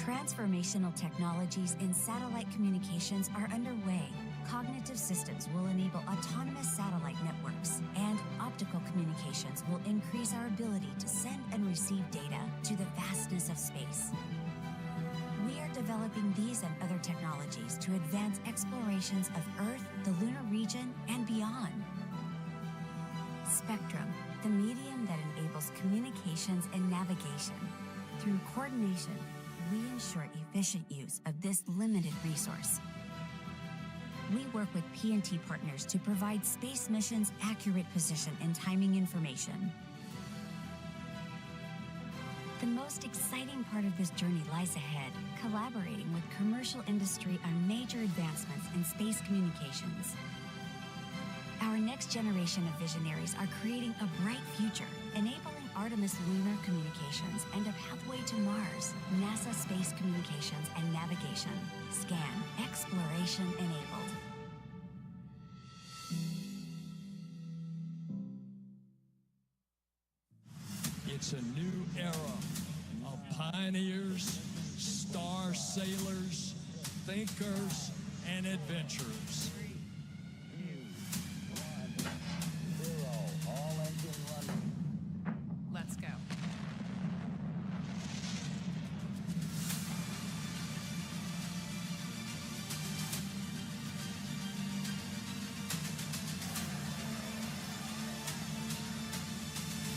Transformational technologies in satellite communications are underway. Cognitive systems will enable autonomous satellite networks, and optical communications will increase our ability to send and receive data to the vastness of space. We are developing these and other technologies to advance explorations of Earth, the lunar region, and beyond. Spectrum, the medium that enables communications and navigation. Through coordination, we ensure efficient use of this limited resource. We work with P&T partners to provide space missions accurate position and timing information. The most exciting part of this journey lies ahead, collaborating with commercial industry on major advancements in space communications. Our next generation of visionaries are creating a bright future, enabling Artemis lunar communications and a pathway to Mars, NASA space communications and navigation, scan, exploration enabled. It's a new era of pioneers, star sailors, thinkers, and adventurers. Let's go.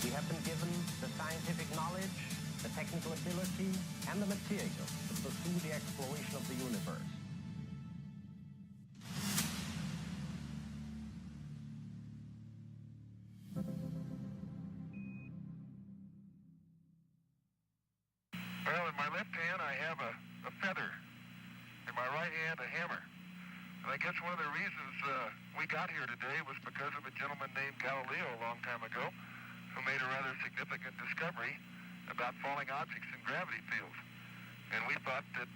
We have been given the scientific knowledge, the technical ability, and the materials to pursue the exploration of the universe. Well, in my left hand, I have a feather. In my right hand, a hammer. And I guess one of the reasons we got here today was because of a gentleman named Galileo a long time ago who made a rather significant discovery about falling objects in gravity fields. And we thought that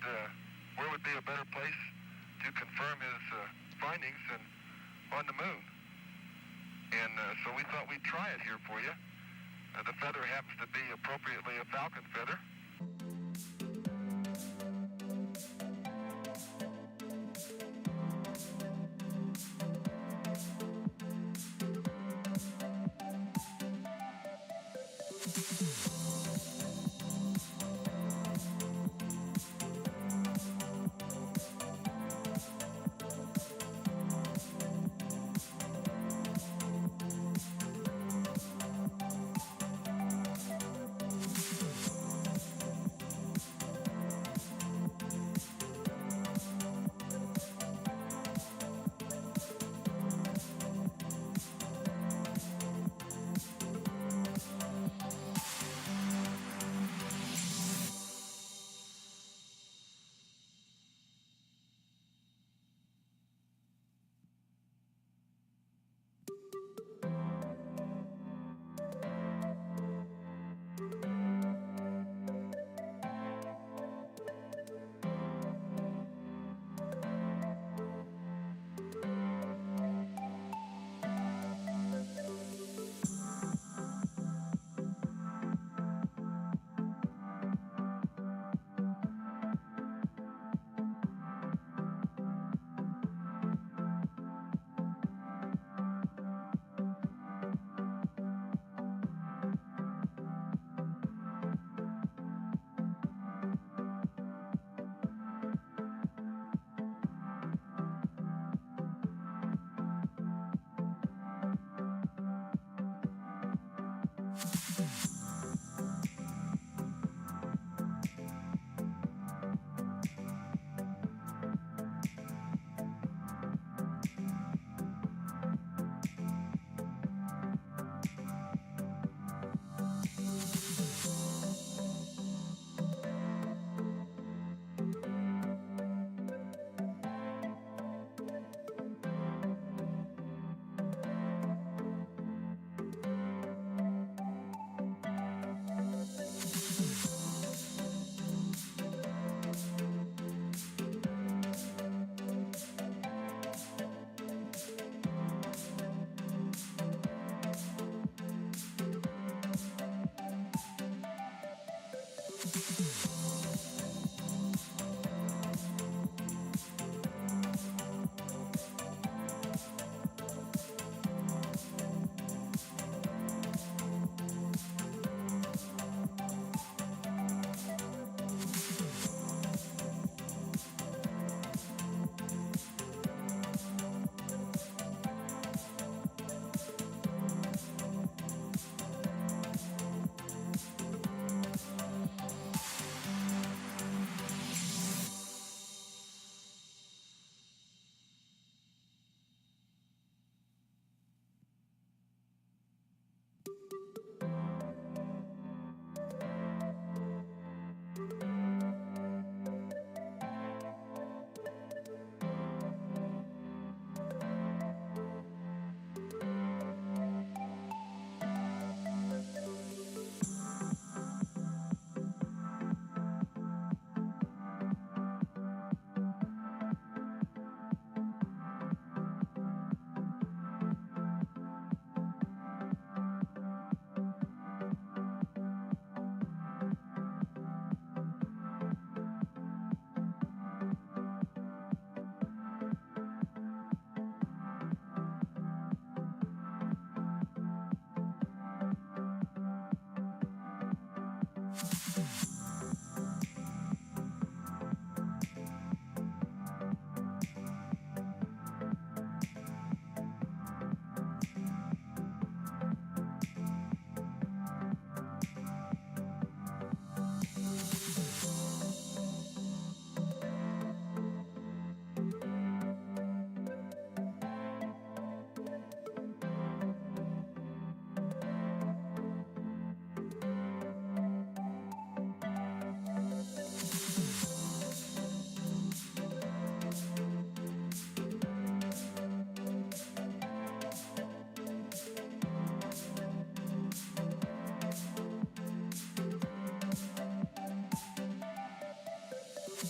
where would be a better place to confirm his findings than on the moon. And so we thought we'd try it here for you. The feather happens to be appropriately a falcon feather.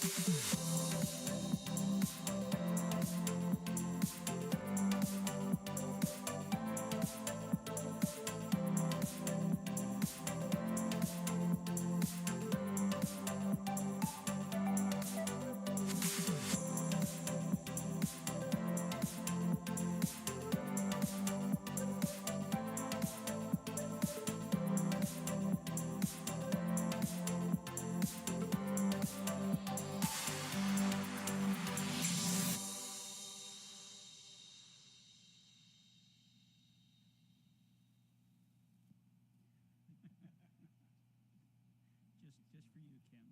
Just for you, Kim.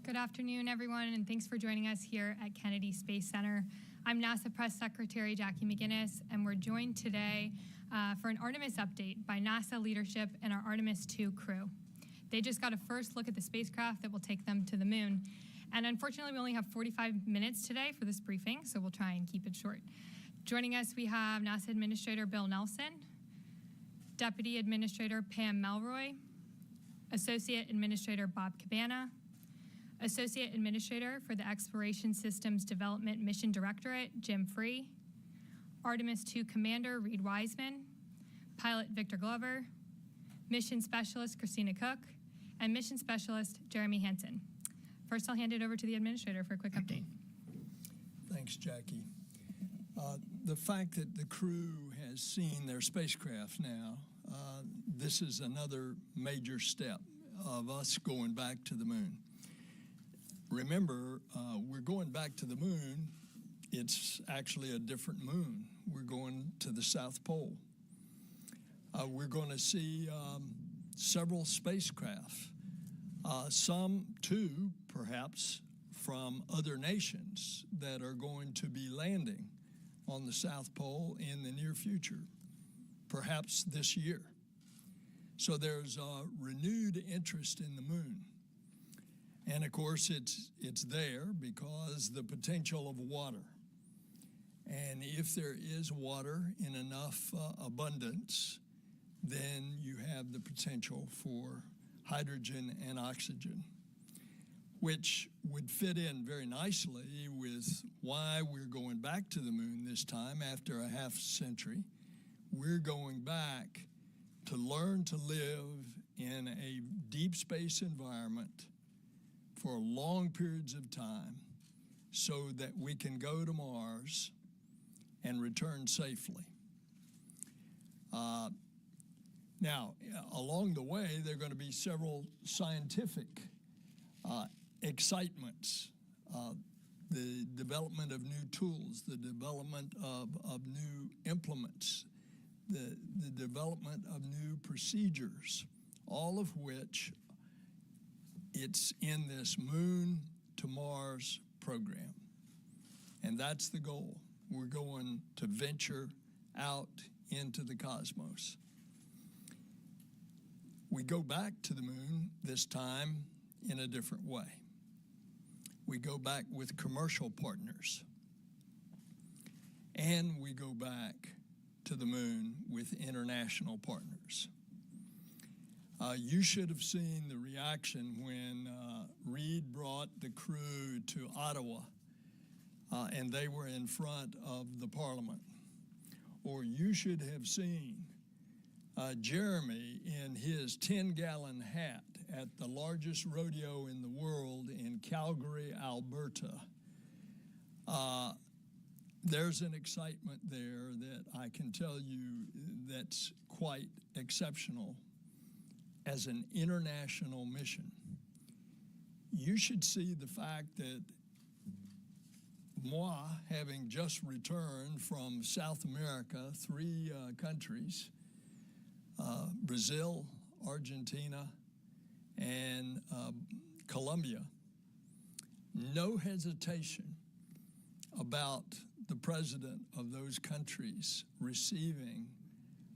Good afternoon, everyone, and thanks for joining us here at Kennedy Space Center. I'm NASA Press Secretary Jackie McGinnis, and we're joined today for an Artemis update by NASA leadership and our Artemis II crew. They just got a first look at the spacecraft that will take them to the moon. And unfortunately, we only have 45 minutes today for this briefing, so we'll try and keep it short. Joining us, we have NASA Administrator Bill Nelson, Deputy Administrator Pam Melroy, Associate Administrator Bob Cabana, Associate Administrator for the Exploration Systems Development Mission Directorate, Jim Free, Artemis II Commander Reed Wiseman, Pilot Victor Glover, Mission Specialist Christina Cook, and Mission Specialist Jeremy Hansen. First, I'll hand it over to the Administrator for a quick update. Thanks, Jackie. The fact that the crew has seen their spacecraft now, this is another major step of us going back to the moon. Remember, we're going back to the moon. It's actually a different moon. We're going to the South Pole. We're going to see several spacecraft, some too, perhaps, from other nations that are going to be landing on the South Pole in the near future, perhaps this year. So there's a renewed interest in the moon. And of course, it's there because the potential of water. And if there is water in enough abundance, then you have the potential for hydrogen and oxygen, which would fit in very nicely with why we're going back to the moon this time after a half century. We're going back to learn to live in a deep space environment for long periods of time so that we can go to Mars and return safely. Now, along the way, there are going to be several scientific excitements, the development of new tools, the development of new implements, the development of new procedures, all of which it's in this Moon to Mars program. And that's the goal. We're going to venture out into the cosmos. We go back to the moon, this time in a different way. We go back with commercial partners. And we go back to the moon with international partners. You should have seen the reaction when Reed brought the crew to Ottawa and they were in front of the Parliament. Or you should have seen Jeremy in his 10-gallon hat at the largest rodeo in the world in Calgary, Alberta. There's an excitement there that I can tell you that's quite exceptional as an international mission. You should see the fact that moi, having just returned from South America, 3 countries, Brazil, Argentina, and Colombia, no hesitation about the president of those countries receiving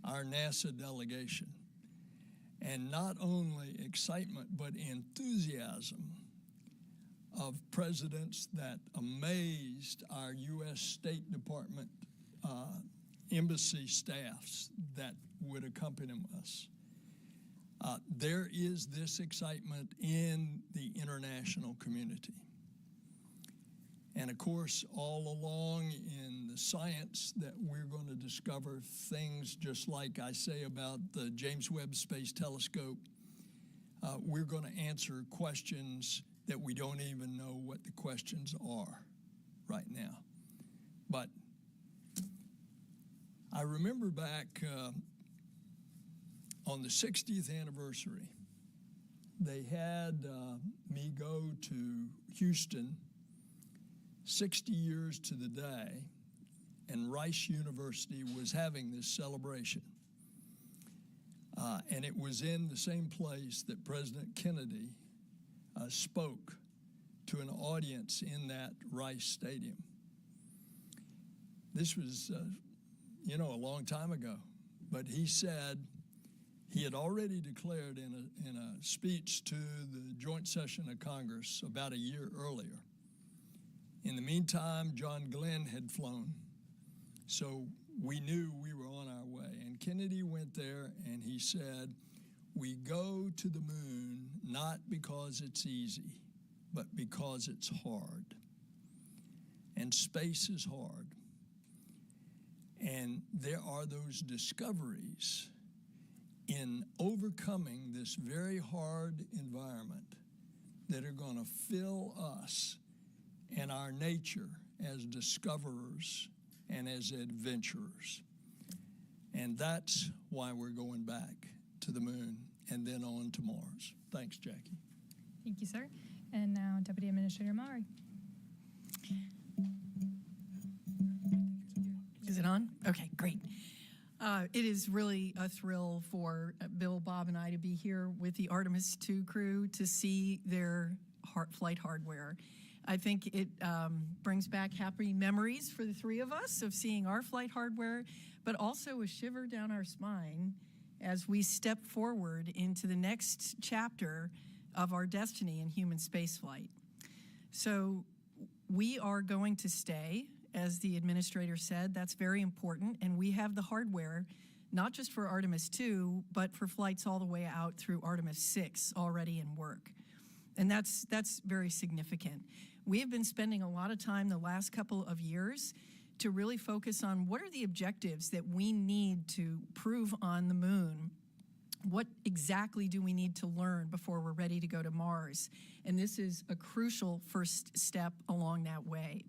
our NASA delegation. And not only excitement, but enthusiasm of presidents that amazed our U.S. State Department embassy staffs that would accompany us. There is this excitement in the international community. And of course, all along in the science that we're going to discover things just like I say about the James Webb Space Telescope, we're going to answer questions that we don't even know what the questions are right now. But I remember back on the 60th anniversary, they had me go to Houston 60 years to the day, and Rice University was having this celebration. And it was in the same place that President Kennedy spoke to an audience in that Rice Stadium. This was, a long time ago, but he said he had already declared in a speech to the joint session of Congress about a year earlier. In the meantime, John Glenn had flown, so we knew we were on our way. And Kennedy went there and he said, we go to the moon not because it's easy, but because it's hard. And space is hard. And there are those discoveries in overcoming this very hard environment that are going to fill us and our nature as discoverers and as adventurers. And that's why we're going back to the moon and then on to Mars. Thanks, Jackie. Thank you, sir. And now Deputy Administrator Maury. Is it on? Okay, great. It is really a thrill for Bill, Bob, and I to be here with the Artemis II crew to see their flight hardware. I think it brings back happy memories for the 3 of us of seeing our flight hardware, but also a shiver down our spine as we step forward into the next chapter of our destiny in human spaceflight. So we are going to stay, as the administrator said. That's very important, and we have the hardware, not just for Artemis II, but for flights all the way out through Artemis VI already in work. And that's very significant. We have been spending a lot of time the last couple of years to really focus on what are the objectives that we need to prove on the moon. What exactly do we need to learn before we're ready to go to Mars? And this is a crucial first step along that way.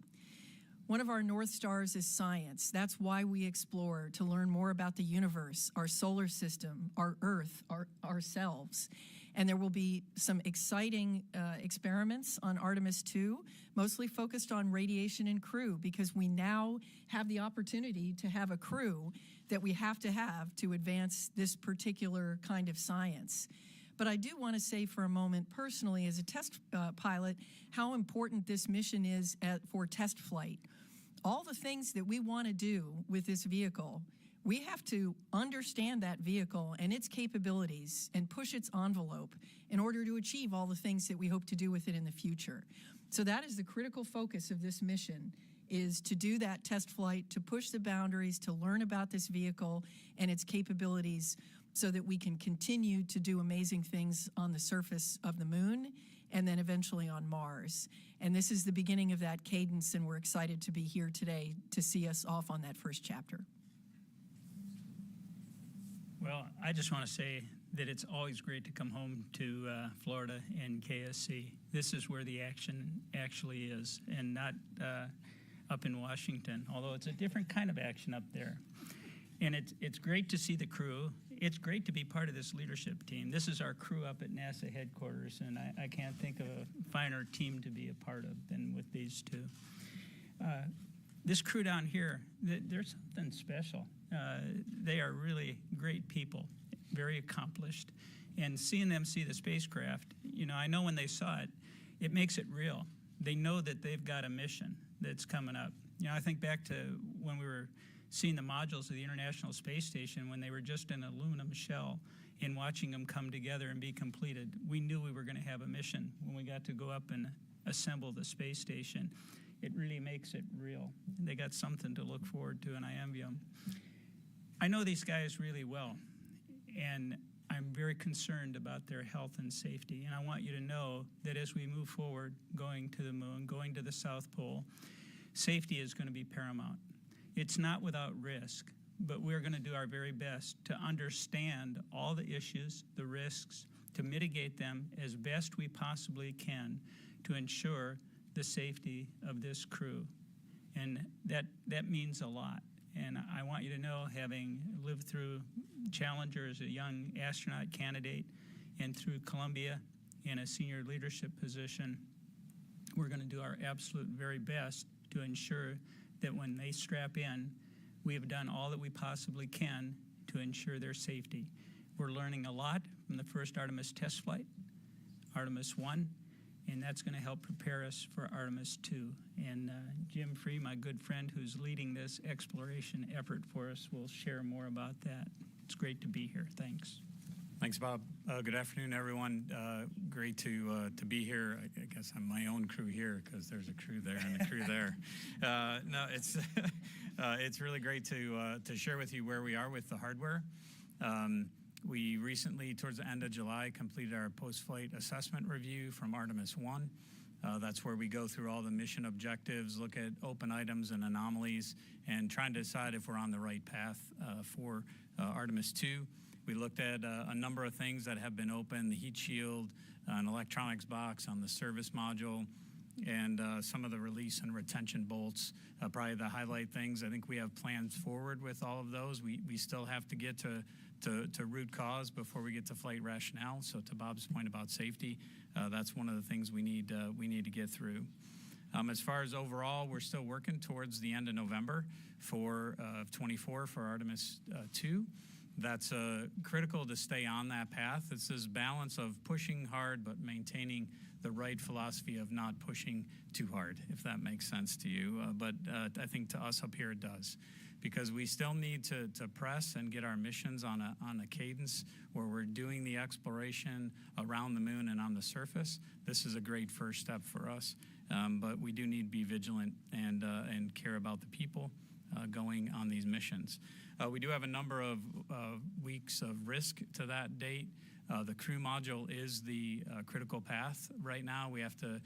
One of our North Stars is science. That's why we explore, to learn more about the universe, our solar system, our Earth, ourselves. And there will be some exciting experiments on Artemis II, mostly focused on radiation and crew, because we now have the opportunity to have a crew that we have to advance this particular kind of science. But I do want to say for a moment, personally, as a test pilot, how important this mission is for test flight. All the things that we want to do with this vehicle, we have to understand that vehicle and its capabilities and push its envelope in order to achieve all the things that we hope to do with it in the future. So that is the critical focus of this mission, is to do that test flight, to push the boundaries, to learn about this vehicle and its capabilities so that we can continue to do amazing things on the surface of the moon and then eventually on Mars. And this is the beginning of that cadence, and we're excited to be here today to see us off on that first chapter. Well, I just want to say that it's always great to come home to Florida and KSC. This is where the action actually is, and not up in Washington, although it's a different kind of action up there. And it's great to see the crew. It's great to be part of this leadership team. This is our crew up at NASA headquarters, and I can't think of a finer team to be a part of than with these two. This crew down here, they're something special. They are really great people, very accomplished. And seeing them see the spacecraft, you know, I know when they saw it, it makes it real. They know that they've got a mission that's coming up. You know, I think back to when we were seeing the modules of the International Space Station when they were just an aluminum shell, and watching them come together and be completed. We knew we were going to have a mission when we got to go up and assemble the space station. It really makes it real. They got something to look forward to, and I envy them. I know these guys really well, and I'm very concerned about their health and safety. And I want you to know that as we move forward, going to the moon, going to the South Pole, safety is going to be paramount. It's not without risk, but we're going to do our very best to understand all the issues, the risks, to mitigate them as best we possibly can to ensure the safety of this crew. And that means a lot. And I want you to know, having lived through Challenger as a young astronaut candidate and through Columbia in a senior leadership position, we're going to do our absolute very best to ensure that when they strap in, we have done all that we possibly can to ensure their safety. We're learning a lot from the first Artemis test flight, Artemis I, and that's going to help prepare us for Artemis II. And Jim Free, my good friend who's leading this exploration effort for us, will share more about that. It's great to be here. Thanks. Thanks, Bob. Good afternoon, everyone. Great to be here. I guess I'm my own crew here because there's a crew there and a crew there. No, it's really great to share with you where we are with the hardware. We recently, towards the end of July, completed our post-flight assessment review from Artemis I. That's where we go through all the mission objectives, look at open items and anomalies, and trying to decide if we're on the right path for Artemis II. We looked at a number of things that have been open, the heat shield, an electronics box on the service module, and some of the release and retention bolts. Probably the highlight things. I think we have plans forward with all of those. We still have to get to root cause before we get to flight rationale. So to Bob's point about safety, that's one of the things we need to get through. As far as overall, we're still working towards the end of November for 24 for Artemis II. That's critical to stay on that path. It's this balance of pushing hard but maintaining the right philosophy of not pushing too hard, if that makes sense to you. But I think to us up here it does, because we still need to press and get our missions on a cadence where we're doing the exploration around the moon and on the surface. This is a great first step for us, but we do need to be vigilant and care about the people going on these missions. We do have a number of weeks of risk to that date. The crew module is the critical path right now. We have to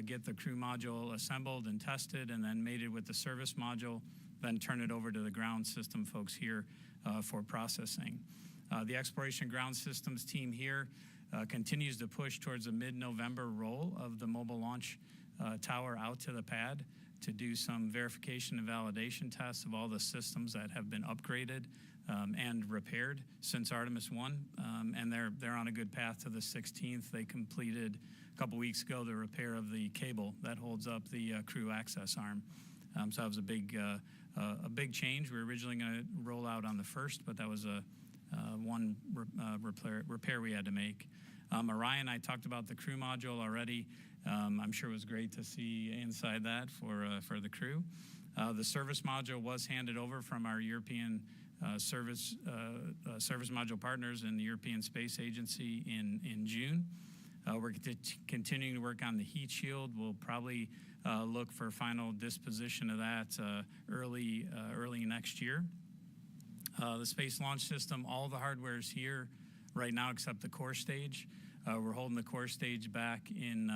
get the crew module assembled and tested and then mated with the service module, then turn it over to the ground system folks here for processing. The Exploration Ground Systems team here continues to push towards a mid-November roll of the mobile launch tower out to the pad to do some verification and validation tests of all the systems that have been upgraded and repaired since Artemis I, and they're on a good path to the 16th. They completed a couple weeks ago the repair of the cable that holds up the crew access arm. So that was a big change. We were originally going to roll out on the 1st, but that was one repair we had to make. Orion, I talked about the crew module already. I'm sure it was great to see inside that for the crew. The service module was handed over from our European service module partners in the European Space Agency in June. We're continuing to work on the heat shield. We'll probably look for final disposition of that early next year. The Space Launch System, all the hardware is here right now except the core stage. We're holding the core stage back in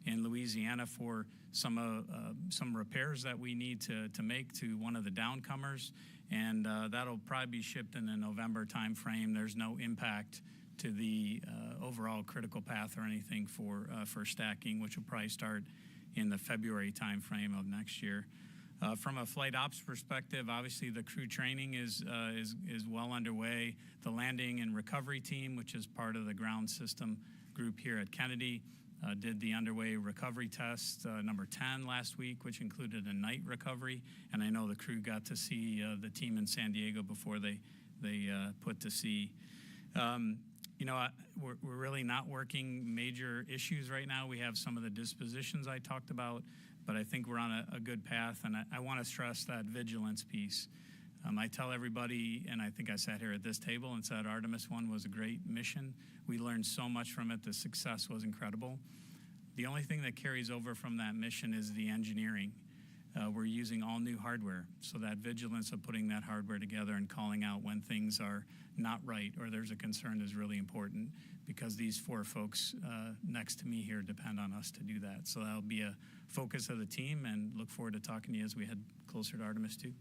Louisiana for some repairs that we need to make to one of the downcomers, and that'll probably be shipped in the November timeframe. There's no impact to the overall critical path or anything for stacking, which will probably start in the February timeframe of next year. From a flight ops perspective, obviously the crew training is well underway. The landing and recovery team, which is part of the ground system group here at Kennedy, did the underway recovery test number 10 last week, which included a night recovery. And I know the crew got to see the team in San Diego before they put to sea. We're really not working major issues right now. We have some of the dispositions I talked about, but I think we're on a good path, and I want to stress that vigilance piece. I tell everybody, and I think I sat here at this table and said Artemis I was a great mission. We learned so much from it. The success was incredible. The only thing that carries over from that mission is the engineering. We're using all new hardware, so that vigilance of putting that hardware together and calling out when things are not right or there's a concern is really important, because these 4 folks next to me here depend on us to do that. So that'll be a focus of the team, and look forward to talking to you as we head closer to Artemis II.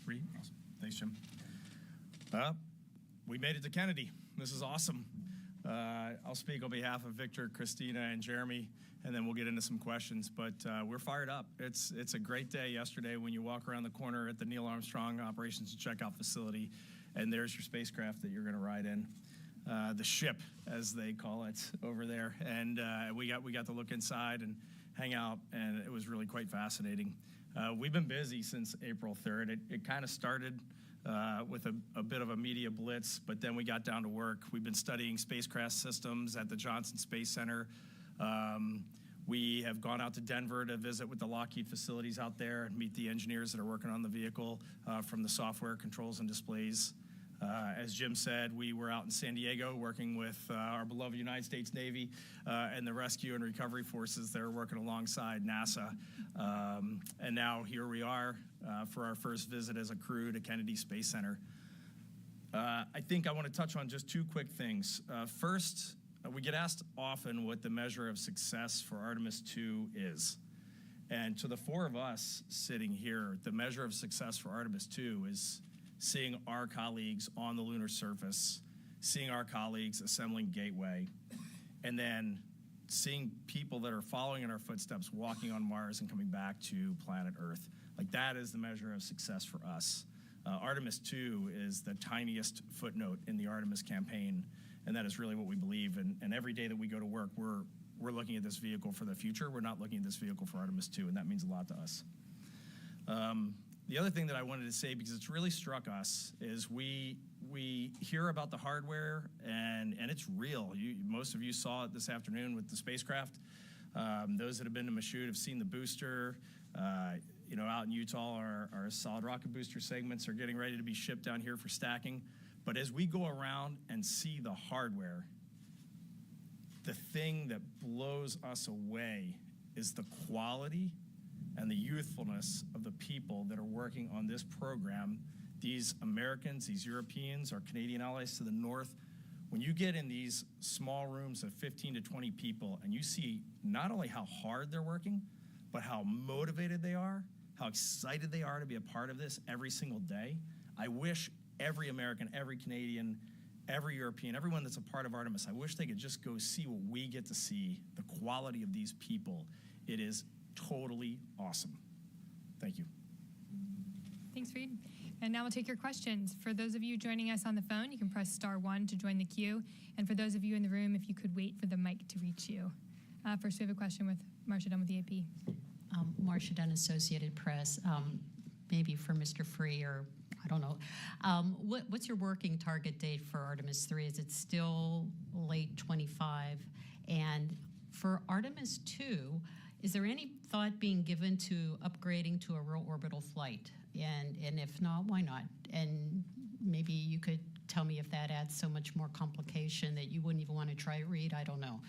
Reed? Awesome. Thanks, Jim. We made it to Kennedy. This is awesome. I'll speak on behalf of Victor, Christina, and Jeremy, and then we'll get into some questions. But we're fired up. It's a great day yesterday when you walk around the corner at the Neil Armstrong Operations and Checkout Facility, and there's your spacecraft that you're going to ride in. The ship, as they call it, over there. And we got to look inside and hang out, and it was really quite fascinating. We've been busy since April 3rd. It kind of started with a bit of a media blitz, but then we got down to work. We've been studying spacecraft systems at the Johnson Space Center. We have gone out to Denver to visit with the Lockheed facilities out there and meet the engineers that are working on the vehicle, from the software, controls, and displays. As Jim said, we were out in San Diego working with our beloved United States Navy and the rescue and recovery forces that are working alongside NASA. And now here we are for our first visit as a crew to Kennedy Space Center. I think I want to touch on just 2 quick things. First, we get asked often what the measure of success for Artemis II is. And to the 4 of us sitting here, the measure of success for Artemis II is seeing our colleagues on the lunar surface, seeing our colleagues assembling Gateway, and then seeing people that are following in our footsteps walking on Mars and coming back to planet Earth. Like, that is the measure of success for us. Artemis II is the tiniest footnote in the Artemis campaign, and that is really what we believe. And every day that we go to work, we're looking at this vehicle for the future. We're not looking at this vehicle for Artemis II, and that means a lot to us. The other thing that I wanted to say, because it's really struck us, is we hear about the hardware, and it's real. Most of you saw it this afternoon with the spacecraft. Those that have been to Michoud have seen the booster. Out in Utah, our solid rocket booster segments are getting ready to be shipped down here for stacking. But as we go around and see the hardware, the thing that blows us away is the quality and the youthfulness of the people that are working on this program. These Americans, these Europeans, our Canadian allies to the north. When you get in these small rooms of 15 to 20 people and you see not only how hard they're working, but how motivated they are, how excited they are to be a part of this every single day, I wish every American, every Canadian, every European, everyone that's a part of Artemis, I wish they could just go see what we get to see, the quality of these people. It is totally awesome. Thank you. Thanks, Reed. And now we'll take your questions. For those of you joining us on the phone, you can press *1 to join the queue. And for those of you in the room, if you could wait for the mic to reach you. First, we have a question with Marcia Dunn with the AP. Marcia Dunn, Associated Press. Maybe for Mr. Free, or I don't know. What's your working target date for Artemis III? Is it still late 25? And for Artemis II, is there any thought being given to upgrading to a real orbital flight? And if not, why not? And maybe you could tell me if that adds so much more complication that you wouldn't even want to try it, Reed. I don't know.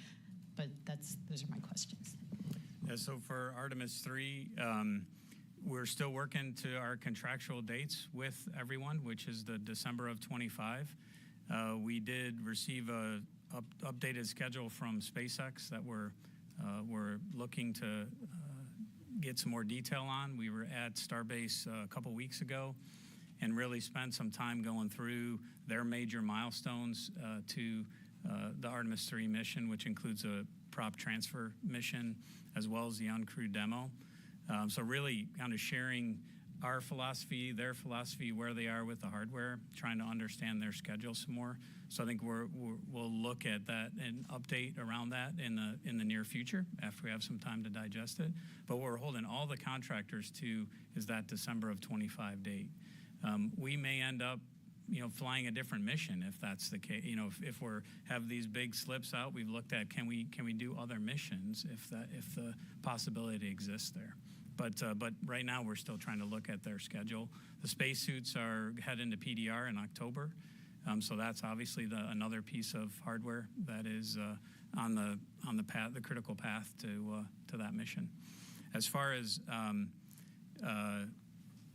But those are my questions. Yeah, so for Artemis III, we're still working to our contractual dates with everyone, which is the December of 25. We did receive a updated schedule from SpaceX that we're looking to get some more detail on. We were at Starbase a couple weeks ago and really spent some time going through their major milestones to the Artemis III mission, which includes a prop transfer mission as well as the uncrewed demo. So really kind of sharing our philosophy, their philosophy, where they are with the hardware, trying to understand their schedule some more. So I think we'll look at that and update around that in the near future after we have some time to digest it. But what we're holding all the contractors to is that December of 25 date. We may end up flying a different mission if that's the case. If we're have these big slips out, we've looked at can we do other missions if the possibility exists there. But right now we're still trying to look at their schedule. The spacesuits are heading to PDR in October, so that's obviously another piece of hardware that is on the path, the critical path to that mission. As far as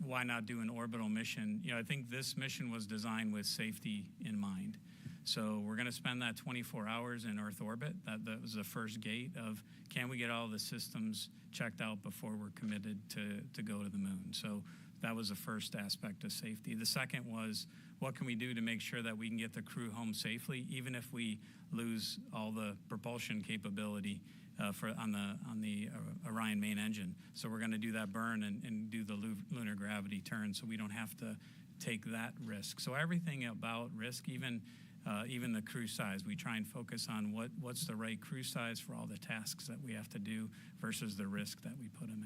why not do an orbital mission? I think this mission was designed with safety in mind. So we're going to spend that 24 hours in Earth orbit. That was the first gate of can we get all the systems checked out before we're committed to go to the moon. So that was the first aspect of safety. The second was what can we do to make sure that we can get the crew home safely, even if we lose all the propulsion capability on the Orion main engine. So we're going to do that burn and do the lunar gravity turn so we don't have to take that risk. So everything about risk, even the crew size, we try and focus on what's the right crew size for all the tasks that we have to do versus the risk that we put them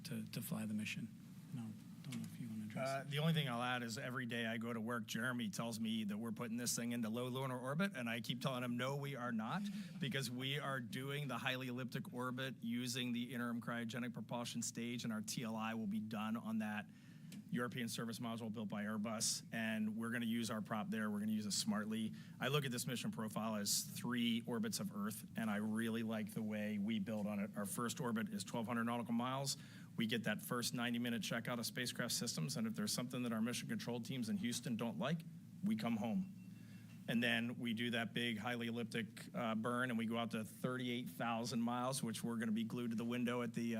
at to fly the mission. No, don't know if you want to address The only thing I'll add is every day I go to work, Jeremy tells me that we're putting this thing into low lunar orbit, and I keep telling him, no, we are not, because we are doing the highly elliptic orbit using the interim cryogenic propulsion stage, and our TLI will be done on that European service module built by Airbus, and we're going to use our prop there. We're going to use it smartly. I look at this mission profile as 3 orbits of Earth, and I really like the way we build on it. Our first orbit is 1,200 nautical miles. We get that first 90-minute checkout of spacecraft systems, and if there's something that our mission control teams in Houston don't like, we come home. And then we do that big, highly elliptic burn, and we go out to 38,000 miles, which we're going to be glued to the window at the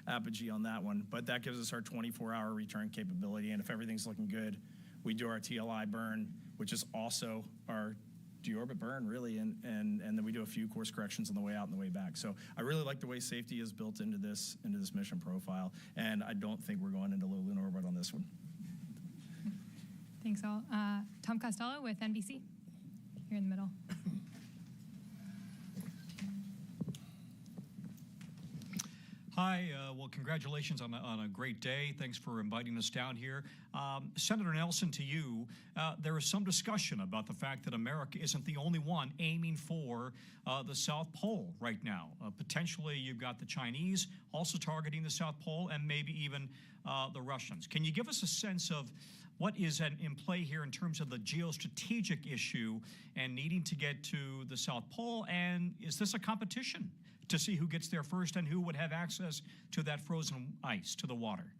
apogee on that one. But that gives us our 24-hour return capability, and if everything's looking good, we do our TLI burn, which is also our deorbit burn, really, and then we do a few course corrections on the way out and the way back. So I really like the way safety is built into this mission profile, and I don't think we're going into low lunar orbit on this one. Thanks all. Tom Costello with NBC. Here in the middle. Hi, well, congratulations on a great day. Thanks for inviting us down here. Senator Nelson, to you, there is some discussion about the fact that America isn't the only one aiming for the South Pole right now. Potentially, you've got the Chinese also targeting the South Pole, and maybe even the Russians. Can you give us a sense of what is in play here in terms of the geostrategic issue and needing to get to the South Pole? And is this a competition to see who gets there first and who would have access to that frozen ice, to the water?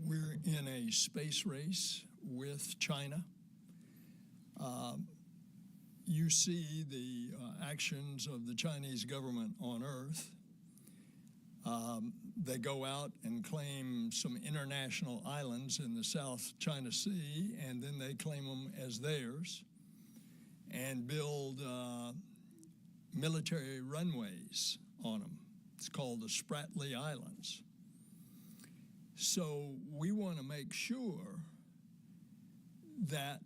We're in a space race with China. You see the actions of the Chinese government on Earth. They go out and claim some international islands in the South China Sea, and then they claim them as theirs and build military runways on them. It's called the Spratly Islands. So we want to make sure that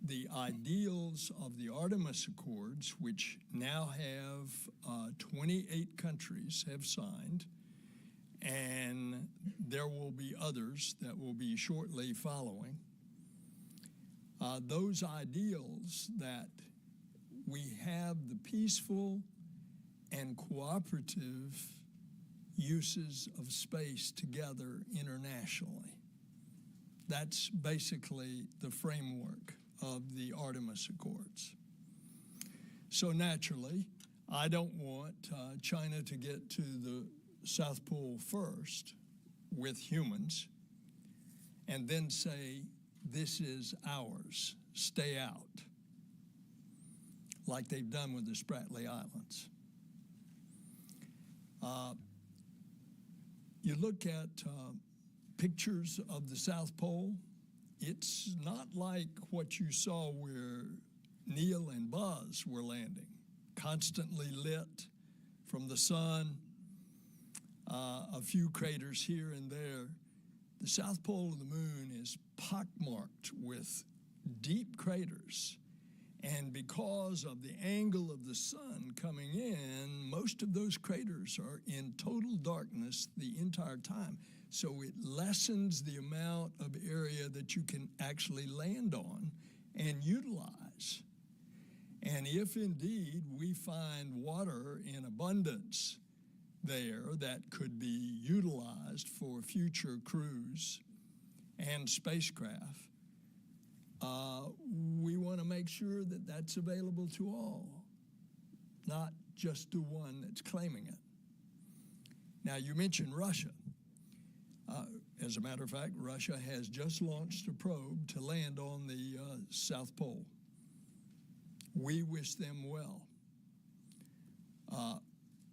the ideals of the Artemis Accords, which now have 28 countries have signed, and there will be others that will be shortly following, those ideals that we have the peaceful and cooperative uses of space together internationally. That's basically the framework of the Artemis Accords. So naturally, I don't want China to get to the South Pole first with humans and then say, this is ours, stay out, like they've done with the Spratly Islands. You look at pictures of the South Pole, it's not like what you saw where Neil and Buzz were landing, constantly lit from the sun, a few craters here and there. The South Pole of the moon is pockmarked with deep craters. And because of the angle of the sun coming in, most of those craters are in total darkness the entire time. So it lessens the amount of area that you can actually land on and utilize. And if indeed we find water in abundance there that could be utilized for future crews and spacecraft, we want to make sure that that's available to all, not just to one that's claiming it. Now, you mentioned Russia. As a matter of fact, Russia has just launched a probe to land on the South Pole. We wish them well.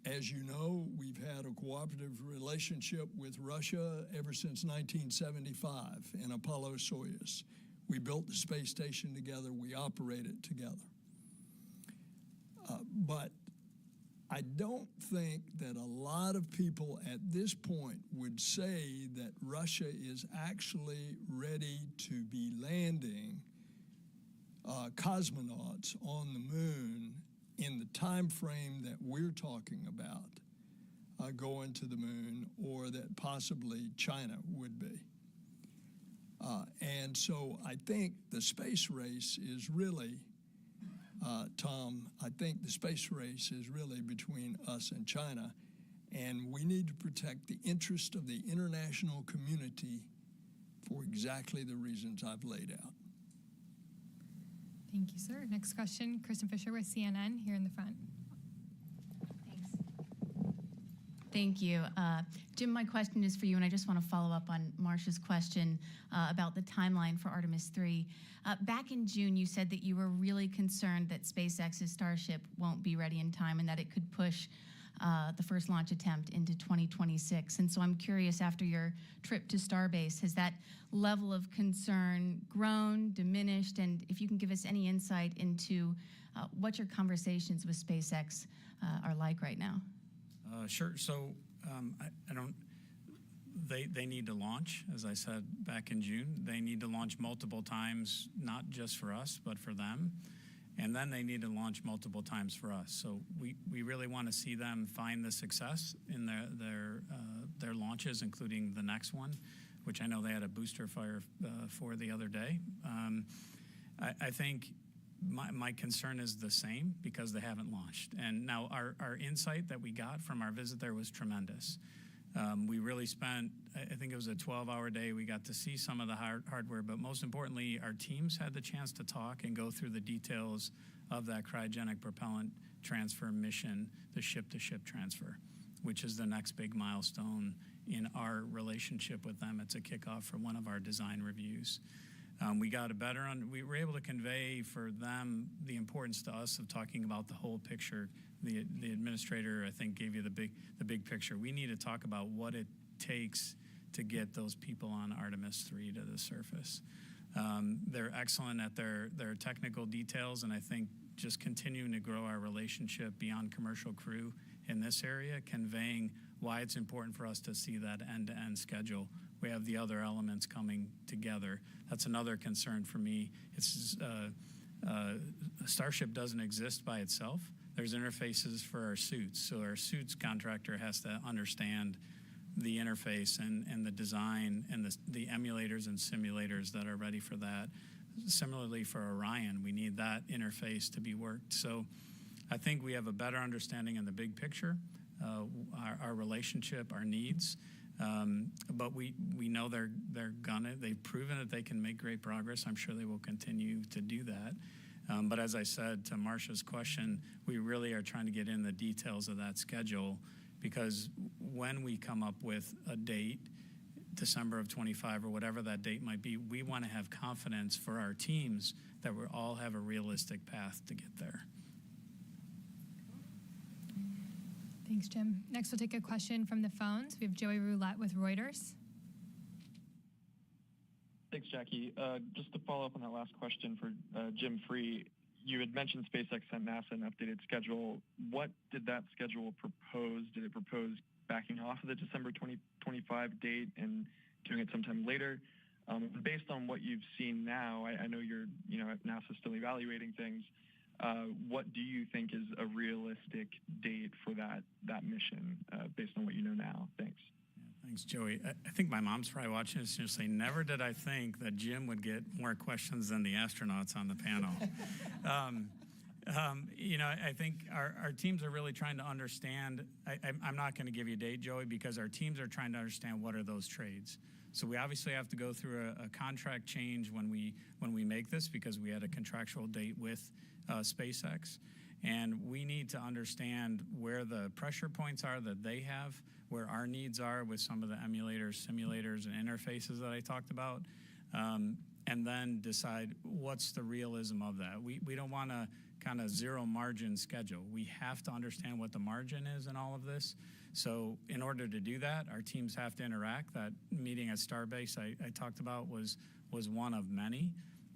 As you know, we've had a cooperative relationship with Russia ever since 1975 in Apollo-Soyuz. We built the space station together. We operate it together. But I don't think that a lot of people at this point would say that Russia is actually ready to be landing cosmonauts on the moon in the time frame that we're talking about, going to the moon, or that possibly China would be. And so I think the space race is really, Tom, I think the space race is really between us and China, and we need to protect the interest of the international community for exactly the reasons I've laid out. Thank you, sir. Next question, Kristen Fisher with CNN here in the front. Thank you. Jim, my question is for you, and I just want to follow up on Marcia's question about the timeline for Artemis III. Back in June, you said that you were really concerned that SpaceX's Starship won't be ready in time and that it could push the first launch attempt into 2026. And so I'm curious, after your trip to Starbase, has that level of concern grown, diminished, and if you can give us any insight into what your conversations with SpaceX are like right now? Sure. So I don't. They need to launch, as I said back in June. They need to launch multiple times, not just for us, but for them. And then they need to launch multiple times for us. So we really want to see them find the success in their launches, including the next one, which I know they had a booster fire for the other day. I think my concern is the same because they haven't launched. And now our insight that we got from our visit there was tremendous. We really spent, I think it was a 12-hour day. We got to see some of the hardware, but most importantly, our teams had the chance to talk and go through the details of that cryogenic propellant transfer mission, the ship-to-ship transfer, which is the next big milestone in our relationship with them. It's a kickoff for one of our design reviews. We got we were able to convey for them the importance to us of talking about the whole picture. The administrator, I think, gave you the big picture. We need to talk about what it takes to get those people on Artemis III to the surface. They're excellent at their technical details, and I think just continuing to grow our relationship beyond commercial crew in this area, conveying why it's important for us to see that end-to-end schedule. We have the other elements coming together. That's another concern for me. It's Starship doesn't exist by itself. There's interfaces for our suits, so our suits contractor has to understand the interface and the design and the emulators and simulators that are ready for that. Similarly for Orion, we need that interface to be worked. So I think we have a better understanding in the big picture, our relationship, our needs, but we know they've proven that they can make great progress. I'm sure they will continue to do that. But as I said to Marcia's question, we really are trying to get in the details of that schedule, because when we come up with a date, December of 25 or whatever that date might be, we want to have confidence for our teams that we all have a realistic path to get there. Thanks, Jim. Next, we'll take a question from the phones. We have Joey Roulette with Reuters. Thanks, Jackie. Just to follow up on that last question for Jim Free, you had mentioned SpaceX sent NASA an updated schedule. What did that schedule propose? Did it propose backing off of the December 2025 date and doing it sometime later? Based on what you've seen now, I know you're, at NASA still evaluating things. What do you think is a realistic date for that mission based on what you know now? Thanks. Thanks, Joey. I think my mom's probably watching this and say, never did I think that Jim would get more questions than the astronauts on the panel. I think our teams are really trying to understand. I'm not going to give you a date, Joey, because our teams are trying to understand what are those trades. So we obviously have to go through a contract change when we make this, because we had a contractual date with SpaceX. And we need to understand where the pressure points are that they have, where our needs are with some of the emulators, simulators, and interfaces that I talked about, and then decide what's the realism of that. We don't want to kind of zero margin schedule. We have to understand what the margin is in all of this. So in order to do that, our teams have to interact. That meeting at Starbase I talked about was one of many.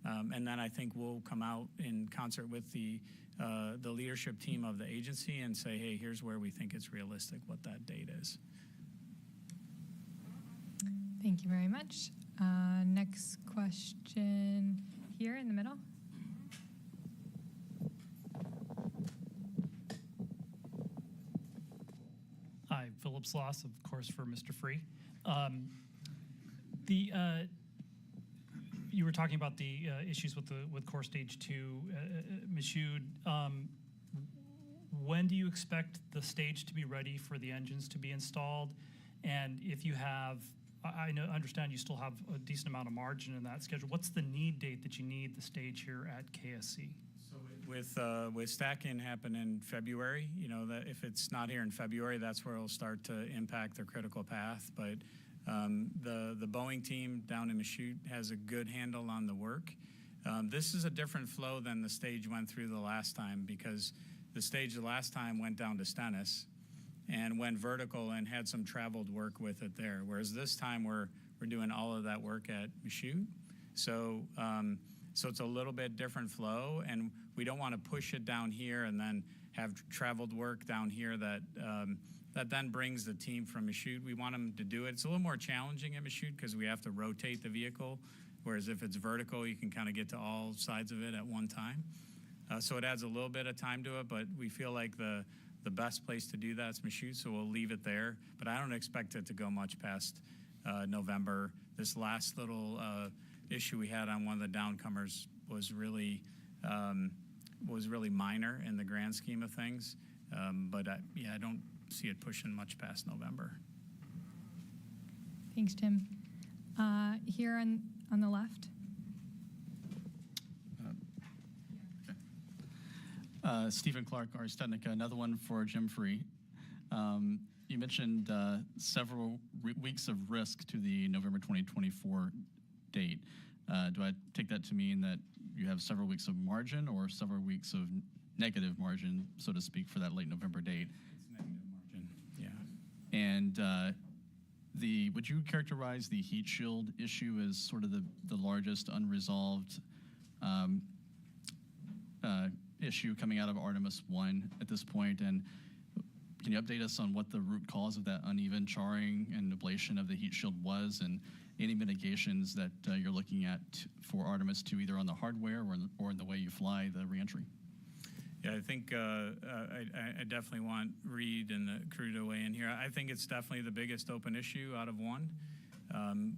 And then I think we'll come out in concert with the leadership team of the agency and say, hey, here's where we think it's realistic what that date is. Thank you very much. Next question here in the middle. Hi, Philip Sloss, of course, for Mr. Free. You were talking about the issues with Core Stage 2, Michoud. When do you expect the stage to be ready for the engines to be installed? And if you have, I understand you still have a decent amount of margin in that schedule. What's the need date that you need the stage here at KSC? So with stacking happen in February, that if it's not here in February, that's where it'll start to impact the critical path. But the Boeing team down in Michoud has a good handle on the work. This is a different flow than the stage went through the last time, because the stage the last time went down to Stennis and went vertical and had some traveled work with it there. Whereas this time we're doing all of that work at Michoud. So it's a little bit different flow, and we don't want to push it down here and then have traveled work down here that then brings the team from Michoud. We want them to do it. It's a little more challenging at Michoud because we have to rotate the vehicle, whereas if it's vertical, you can kind of get to all sides of it at one time. So it adds a little bit of time to it, but we feel like the best place to do that is Michoud, so we'll leave it there. But I don't expect it to go much past November. This last little issue we had on one of the downcomers was really minor in the grand scheme of things. But I don't see it pushing much past November. Thanks, Jim. Here on the left. Stephen Clark, Ars Technica, another one for Jim Free. You mentioned several weeks of risk to the November 2024 date. Do I take that to mean that you have several weeks of margin or several weeks of negative margin, so to speak, for that late November date? It's negative margin, yeah. And would you characterize the heat shield issue as sort of the largest unresolved issue coming out of Artemis 1 at this point, and can you update us on what the root cause of that uneven charring and ablation of the heat shield was, and any mitigations that you're looking at for Artemis 2, either on the hardware or in the way you fly the reentry? Yeah, I think I definitely want Reed and the crew to weigh in here. I think it's definitely the biggest open issue out of one.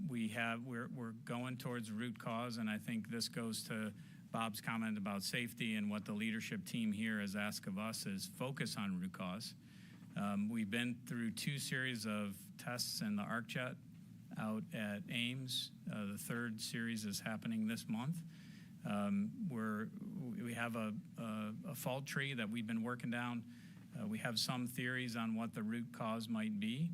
We're going towards root cause, and I think this goes to Bob's comment about safety, and what the leadership team here has asked of us is focus on root cause. We've been through 2 series of tests in the ArcJet out at Ames. The 3rd series is happening this month. We have a fault tree that we've been working down. We have some theories on what the root cause might be.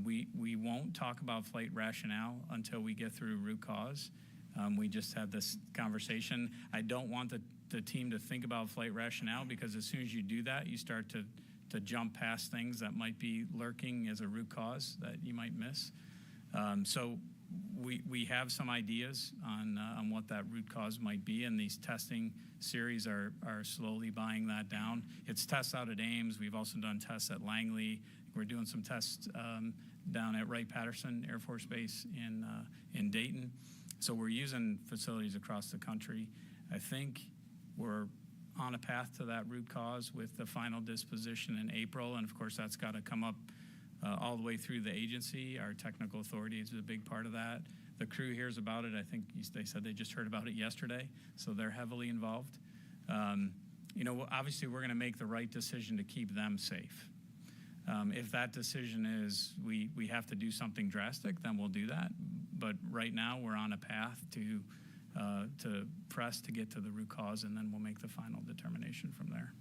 We won't talk about flight rationale until we get through root cause. We just had this conversation. I don't want the team to think about flight rationale, because as soon as you do that, you start to jump past things that might be lurking as a root cause that you might miss. So we have some ideas on what that root cause might be, and these testing series are slowly buying that down. It's tests out at Ames. We've also done tests at Langley. We're doing some tests down at Wright-Patterson Air Force Base in Dayton. So we're using facilities across the country. I think we're on a path to that root cause with the final disposition in April, and of course that's got to come up all the way through the agency. Our technical authority is a big part of that. The crew hears about it. I think they said they just heard about it yesterday, so they're heavily involved. Obviously we're going to make the right decision to keep them safe. If that decision is we have to do something drastic, then we'll do that. But right now we're on a path to press to get to the root cause, and then we'll make the final determination from there.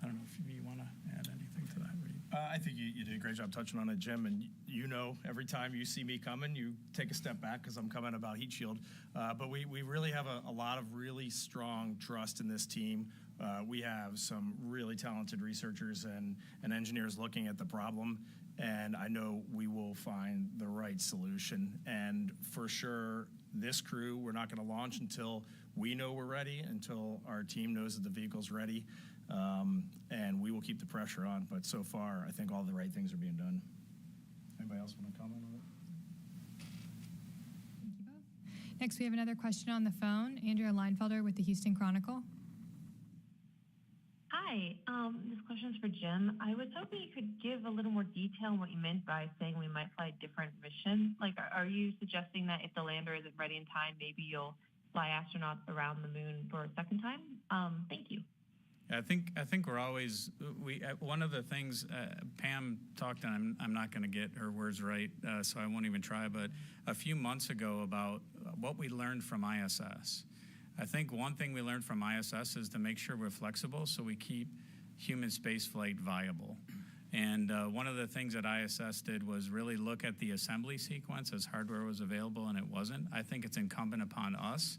I don't know if you want to add anything to that, Reed. I think you did a great job touching on it, Jim. And every time you see me coming, you take a step back because I'm coming about heat shield. But we really have a lot of really strong trust in this team. We have some really talented researchers and engineers looking at the problem, and I know we will find the right solution. And for sure, this crew, we're not going to launch until we know we're ready, until our team knows that the vehicle's ready. And we will keep the pressure on. But so far, I think all the right things are being done. Anybody else want to comment on it? Thank you both. Next, we have another question on the phone. Andrea Leinfelder with the Houston Chronicle. Hi, this question is for Jim. I was hoping you could give a little more detail on what you meant by saying we might fly a different mission. Like, are you suggesting that if the lander isn't ready in time, maybe you'll fly astronauts around the moon for a second time? Thank you. I think we're always one of the things Pam talked, and I'm not going to get her words right, so I won't even try. But a few months ago about what we learned from ISS. I think one thing we learned from ISS is to make sure we're flexible, so we keep human spaceflight viable. And one of the things that ISS did was really look at the assembly sequence as hardware was available, and it wasn't. I think it's incumbent upon us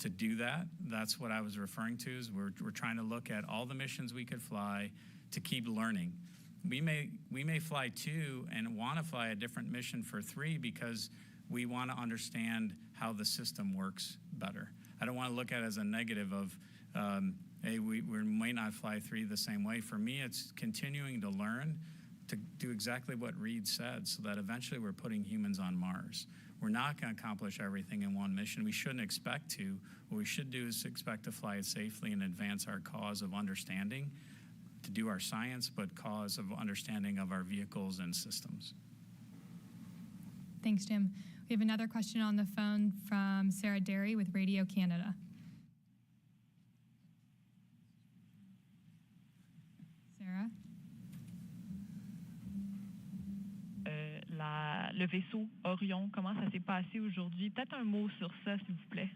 to do that. That's what I was referring to, is we're trying to look at all the missions we could fly to keep learning. We may fly 2 and want to fly a different mission for 3 because we want to understand how the system works better. I don't want to look at it as a negative of, hey, we might not fly 3 the same way. For me, it's continuing to learn to do exactly what Reed said, so that eventually we're putting humans on Mars. We're not going to accomplish everything in one mission. We shouldn't expect to. What we should do is expect to fly it safely and advance our cause of understanding, to do our science, but cause of understanding of our vehicles and systems. Thanks, Jim. We have another question on the phone from Sarah Derry with Radio Canada. Sarah? Le vaisseau Orion, comment ça s'est passé aujourd'hui? Peut-être un mot sur ça, s'il vous plaît.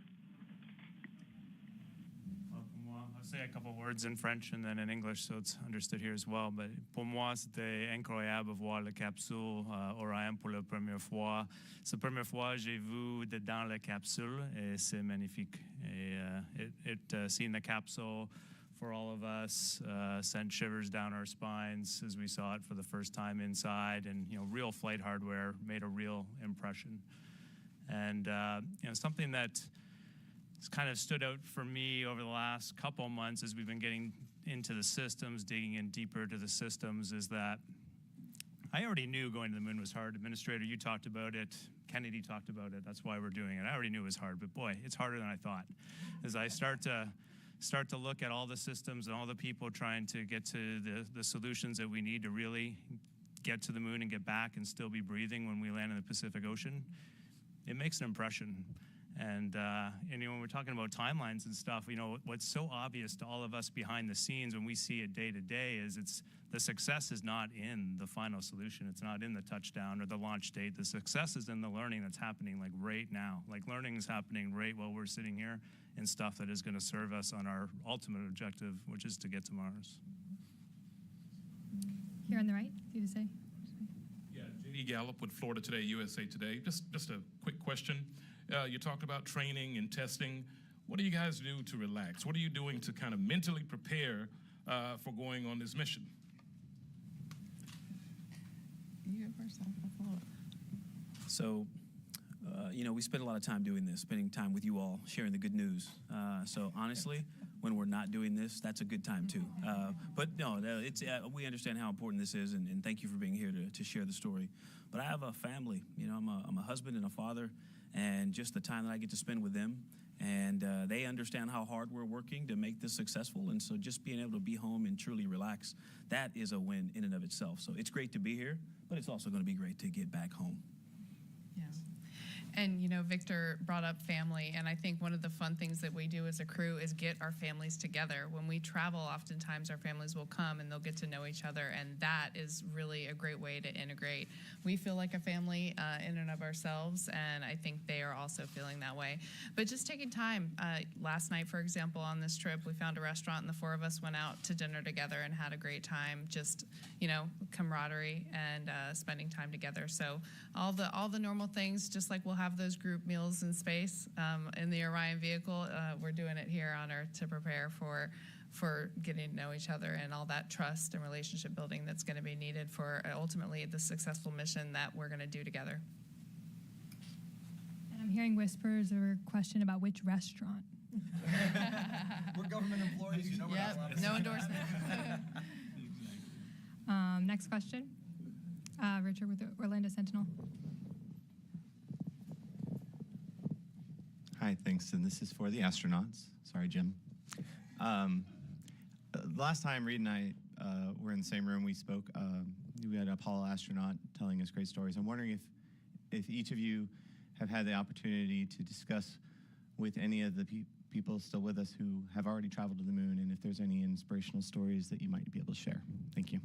I'll say a couple words in French and then in English so it's understood here as well. But pour moi, c'était incroyable voir la capsule Orion pour la première fois. C'est la première fois que j'ai vu dedans la capsule et c'est magnifique. Et seeing the capsule for all of us sent shivers down our spines as we saw it for the first time inside, and real flight hardware made a real impression. And something that kind of stood out for me over the last couple of months as we've been getting into the systems, digging in deeper to the systems, is that I already knew going to the moon was hard. Administrator, you talked about it. Kennedy talked about it. That's why we're doing it. I already knew it was hard, but boy, it's harder than I thought. As I start to look at all the systems and all the people trying to get to the solutions that we need to really get to the moon and get back and still be breathing when we land in the Pacific Ocean, it makes an impression. And when we're talking about timelines and stuff, what's so obvious to all of us behind the scenes when we see it day to day is the success is not in the final solution. It's not in the touchdown or the launch date. The success is in the learning that's happening like right now. Like learning is happening right while we're sitting here, and stuff that is going to serve us on our ultimate objective, which is to get to Mars. Here on the right, you to say? Yeah, J.D. Gallup with Florida Today, USA Today. Just a quick question. You talked about training and testing. What do you guys do to relax? What are you doing to kind of mentally prepare for going on this mission? You go first, I'll follow up. So, we spend a lot of time doing this, spending time with you all, sharing the good news. So honestly, when we're not doing this, that's a good time too. But no, it's we understand how important this is, and thank you for being here to share the story. But I have a family. I'm a husband and a father, and just the time that I get to spend with them, and they understand how hard we're working to make this successful. And so just being able to be home and truly relax, that is a win in and of itself. So it's great to be here, but it's also going to be great to get back home. And, Victor brought up family, and I think one of the fun things that we do as a crew is get our families together. When we travel, oftentimes our families will come and they'll get to know each other, and that is really a great way to integrate. We feel like a family in and of ourselves, and I think they are also feeling that way. But just taking time. Last night, for example, on this trip, we found a restaurant, and the four of us went out to dinner together and had a great time, just, camaraderie and spending time together. So all the normal things, just like we'll have those group meals in space in the Orion vehicle, we're doing it here on Earth to prepare for getting to know each other and all that trust and relationship building that's going to be needed for ultimately the successful mission that we're going to do together. And I'm hearing whispers or a question about which restaurant. We're government employees, we're not allowed to no say endorsement. Next question. Richard with the Orlando Sentinel. Hi, thanks. And this is for the astronauts. Sorry, Jim. Last time Reed and I were in the same room, we spoke. We had an Apollo astronaut telling us great stories. I'm wondering if each of you have had the opportunity to discuss with any of the people still with us who have already traveled to the moon, and if there's any inspirational stories that you might be able to share. Thank you.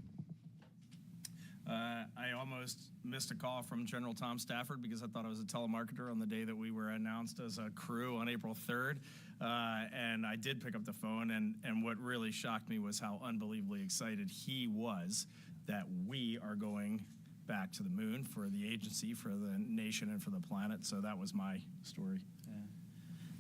I almost missed a call from General Tom Stafford because I thought I was a telemarketer on the day that we were announced as a crew on April 3rd. And I did pick up the phone, and what really shocked me was how unbelievably excited he was that we are going back to the moon for the agency, for the nation, and for the planet. So that was my story.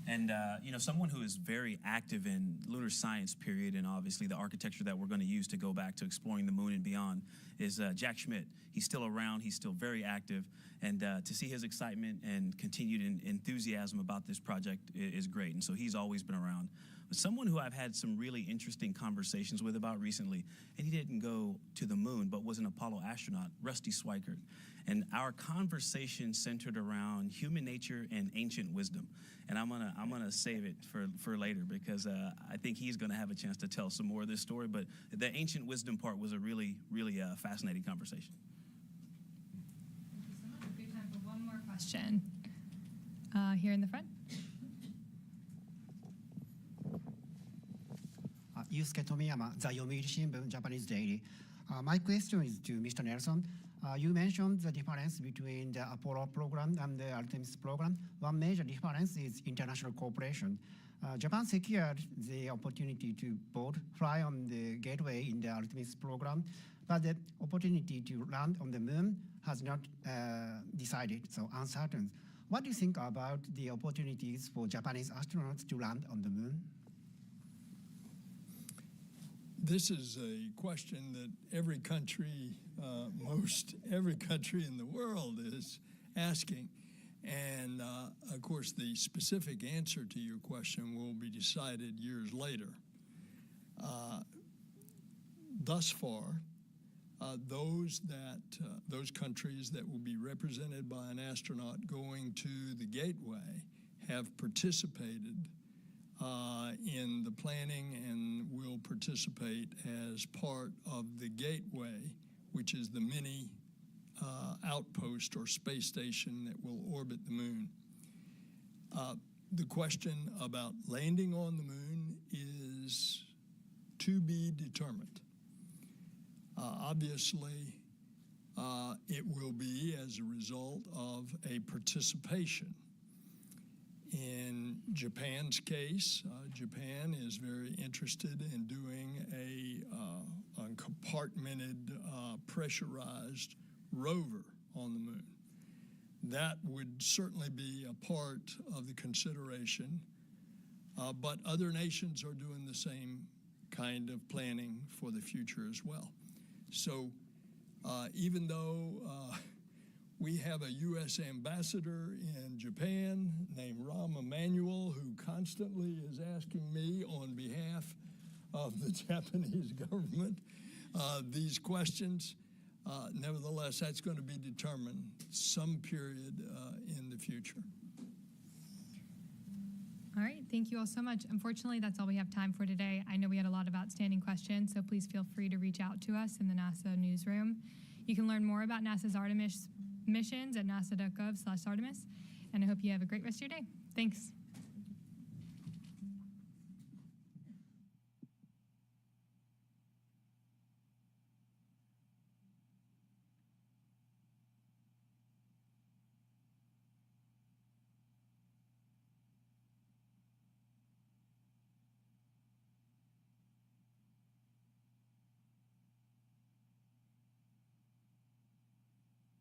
And, someone who is very active in lunar science, period, and obviously the architecture that we're going to use to go back to exploring the moon and beyond is Jack Schmidt. He's still around. He's still very active. And to see his excitement and continued enthusiasm about this project is great. And so he's always been around. But someone who I've had some really interesting conversations with about recently, and he didn't go to the moon, but was an Apollo astronaut, Rusty Swikert. And our conversation centered around human nature and ancient wisdom. And I'm gonna save it for later because I think he's gonna have a chance to tell some more of this story. But the ancient wisdom part was a really, really fascinating conversation. Thank you so much. Good time for one more question. Here in the front. Yusuke Tomiyama, the Yomiuri Shimbun, Japanese Daily. My question is to Mr. Nelson. You mentioned the difference between the Apollo program and the Artemis program. One major difference is international cooperation. Japan secured the opportunity to both fly on the Gateway in the Artemis program, but the opportunity to land on the moon has not decided, so uncertain. What do you think about the opportunities for Japanese astronauts to land on the moon? This is a question that every country, most every country in the world is asking. And of course, the specific answer to your question will be decided years later. Thus far, those countries that will be represented by an astronaut going to the Gateway have participated in the planning and will participate as part of the Gateway, which is the mini outpost or space station that will orbit the moon. The question about landing on the moon is to be determined. Obviously, it will be as a result of a participation. In Japan's case, Japan is very interested in doing a compartmented, pressurized rover on the moon. That would certainly be a part of the consideration, but other nations are doing the same kind of planning for the future as well. So even though we have a U.S. ambassador in Japan named Rahm Emanuel, who constantly is asking me on behalf of the Japanese government these questions. Nevertheless, that's going to be determined some period in the future. All right, thank you all so much. Unfortunately, that's all we have time for today. I know we had a lot of outstanding questions, so please feel free to reach out to us in the NASA newsroom. You can learn more about NASA's Artemis missions at nasa.gov/Artemis, and I hope you have a great rest of your day. Thanks.